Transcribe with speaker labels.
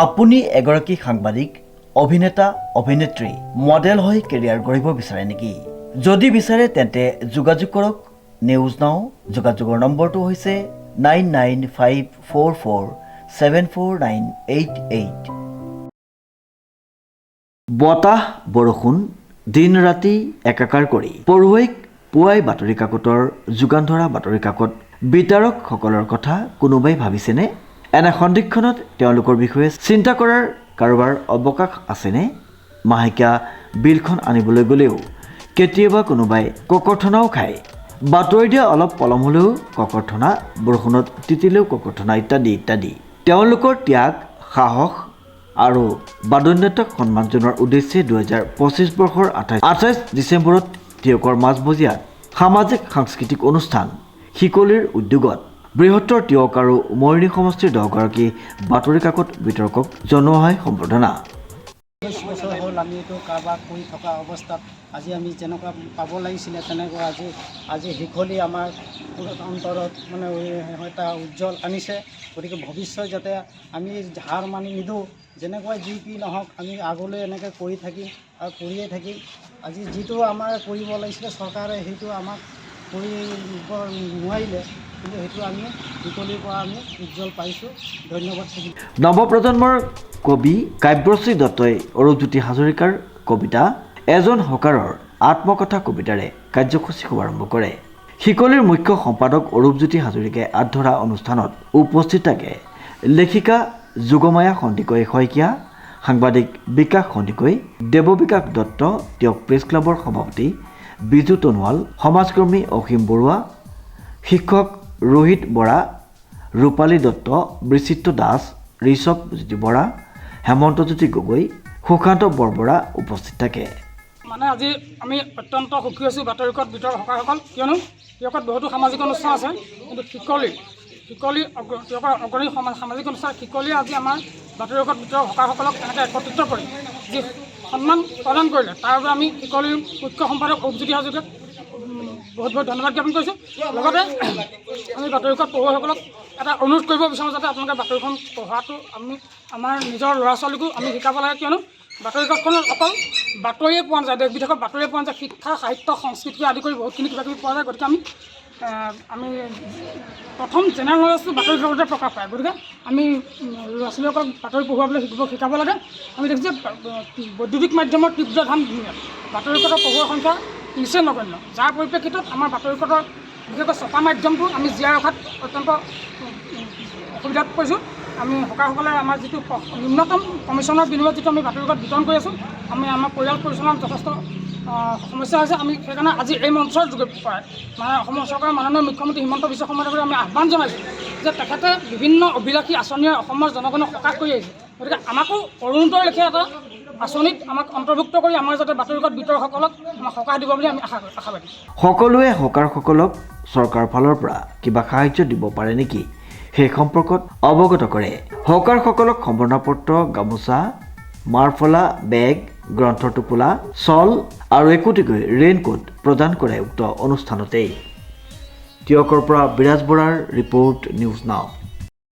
Speaker 1: আপুনি এগৰাকী সাংবাদিক, অভিনেতা, অভিনেত্ৰী, মডেল হৈ কেৰিয়াৰ গঢ়িব বিচাৰে নেকি? যদি বিচাৰে তেন্তে যোগাযোগ কৰক নিউজ নাও। যোগাযোগৰ নম্বৰটো হৈছে 9954474988। বতাহ বৰষুণ দিন ৰাতি একাকাৰ কৰি পঢ়ুৱৈক পুৱাই বাতৰি কাকতৰ যোগান ধৰা বাতৰি কাকত বিতৰকসকলৰ কথা কোনোবাই ভাবিছেনে? এনে সন্দিক্ষণত তেওঁলোকৰ বিষয়ে চিন্তা কৰাৰ কাৰোবাৰ অৱকাশ আছেনে? মাহেকীয়া বিলখন আনিবলৈ গ'লেও কেতিয়াবা কোনোবাই ককৰ্থনাও খায়। বাতৰি দিয়া অলপ পলম হ'লেও ককৰ্থনা, বৰষুণত তিতিলেও ককৰ্থনা ইত্যাদি ইত্যাদি। তেওঁলোকৰ ত্যাগ, সাহস আৰু বাদন্যতাক সন্মান জনোৱাৰ উদ্দেশ্যে 2025 বৰ্ষৰ 28 ডিচেম্বৰত তিয়কৰ মাজমজিয়াত সামাজিক সাংস্কৃতিক অনুষ্ঠান শিকলিৰ উদ্যোগত বৃহত্তৰ তিয়ক আৰু মৰিনী সমষ্টিৰ 10 গৰাকী বাতৰি কাকত বিতৰকক জনোৱা হয় সম্বৰ্ধনা।
Speaker 2: 20 বছৰ হ'ল আমি এইটো কাৰবাৰ কৰি থকা অৱস্থাত আজি আমি যেনেকুৱা পাব লাগিছিলে তেনেকুৱা আজি শিকলি আমাৰ অন্তৰত মানে এটা উজ্জ্বল আনিছে। গতিকে ভৱিষ্যত যাতে আমি হাৰ মানি নিদিওঁ, যেনেকুৱা যি কি নহওক আমি আগলৈ এনেকৈ কৰি থাকিম আৰু কৰিয়ে থাকিম। আজি যিটো আমাৰ কৰিব লাগিছিলে চৰকাৰে সেইটো আমাক কৰিব নোৱাৰিলে, কিন্তু সেইটো আমি শিকলিৰ পৰা আমি উজ্জ্বল পাইছোঁ। ধন্যবাদ থাকিল।
Speaker 1: নৱপ্ৰজন্মৰ কবি কাব্যশ্ৰী দত্তই অৰূপজ্যোতি হাজৰিকাৰ কবিতা এজন হকাৰৰ আত্মকথা কবিতাৰে কাৰ্যসূচী শুভাৰম্ভ কৰে। শিকলিৰ মুখ্য সম্পাদক অৰূপজ্যোতি হাজৰিকাই আঁত ধৰা অনুষ্ঠানত উপস্থিত থাকে লেখিকা যোগমায়া সন্দিকৈ শইকীয়া, সাংবাদিক বিকাশ সন্দিকৈ, দেৱবিকাশ দত্ত, তিয়ক প্ৰেছ ক্লাবৰ সভাপতি বিজু টনোৱাল, সমাজকৰ্মী অসীম বৰুৱা, শিক্ষক ৰোহিত বৰা, ৰূপালী দত্ত, বিচিত্ৰ দাস, ঋষভ জ্যোতি বৰা, হেমন্তজ্যোতি গগৈ, সুশান্ত বৰবৰা উপস্থিত থাকে।
Speaker 3: মানে আজি আমি অত্যন্ত সুখী হৈছোঁ বাতৰিকাকত বিতৰক হকাৰসকল, কিয়নো তিয়কত বহুতো সামাজিক অনুষ্ঠান আছে, কিন্তু শিকলি তিয়কৰ অগ্ৰণী সামাজিক অনুষ্ঠান শিকলিয়ে আজি আমাৰ বাতৰিকাকত বিতৰক হকাৰসকলক এনেকৈ একত্ৰিত কৰি যি সন্মান প্ৰদান কৰিলে, তাৰ বাবে আমি শিকলিৰ মুখ্য সম্পাদক অৰূপজ্যোতি হাজৰিকাক বহুত বহুত ধন্যবাদ জ্ঞাপন কৰিছোঁ। লগতে আমি বাতৰিকাকত পঢ়ুৱৈসকলক এটা অনুৰোধ কৰিব বিচাৰোঁ যাতে আপোনালোকে বাতৰিখন পঢ়াটো আমি আমাৰ নিজৰ ল'ৰা ছোৱালীকো আমি শিকাব লাগে, কিয়নো বাতৰিকাকতখনত অকল বাতৰিয়ে পোৱা নাযায়, দেশ বিদেশৰ বাতৰিয়ে পোৱা নাযায়, শিক্ষা সাহিত্য সংস্কৃতি আদি কৰি বহুতখিনি কিবাকিবি পোৱা যায়। গতিকে আমি প্ৰথম জেনেৰেল নলেজটো বাতৰি কাকততে প্ৰকাশ পায়। গতিকে আমি ল'ৰা ছোৱালীসকলক বাতৰি পঢ়ুৱাবলৈ শিকাব লাগে। আমি দেখিছোঁ যে বৈদ্যুতিক মাধ্যমৰ তীব্ৰ ধাম বাতৰি কাকতৰ পঢ়ুৱৈৰ সংখ্যা নিচেই নগণ্য, যাৰ পৰিপ্ৰেক্ষিতত আমাৰ বাতৰি কাকতৰ বিশেষকৈ ছপা মাধ্যমটো আমি জীয়াই ৰখাত অত্যন্ত অসুবিধাত পৰিছোঁ। আমি হকাৰসকলে আমাৰ যিটো ন্যূনতম কমিশ্যনৰ বিনিময়ত যিটো আমি বাতৰি কাকত বিতৰণ কৰি আছোঁ, আমাৰ পৰিয়াল পৰিচালনাত যথেষ্ট সমস্যা হৈছে। আমি সেইকাৰণে আজি এই মঞ্চৰ যোগে পৰাই মানে অসম চৰকাৰৰ মাননীয় মুখ্যমন্ত্ৰী হিমন্ত বিশ্ব শৰ্মা ডাঙৰীয়াক আমি আহ্বান জনাইছোঁ যে তেখেতে বিভিন্ন অভিলাষী আঁচনিৰে অসমৰ জনগণক সকাহ কৰি আহিছে। গতিকে আমাকো অৰুণোদয়ৰ লেখীয়া এটা আঁচনিত আমাক অন্তৰ্ভুক্ত কৰি আমাৰ যাতে বাতৰিকাকত বিতৰকসকলক আমাক সকাহ দিব বুলি আমি আশাবাদী।
Speaker 1: সকলোৱে হকাৰসকলক চৰকাৰৰ ফালৰ পৰা কিবা সাহায্য দিব পাৰে নেকি সেই সম্পৰ্কত অৱগত কৰে। হকাৰসকলক সম্বৰ্ধনা পত্ৰ, গামোচা, মাৰফলা, বেগ, গ্ৰন্থৰ টোপোলা, চল আৰু একোটিকৈ ৰেইনকোট প্ৰদান কৰে উক্ত অনুষ্ঠানতেই। তিয়কৰ পৰা বিৰাজ বৰাৰ ৰিপৰ্ট, নিউজ নাও।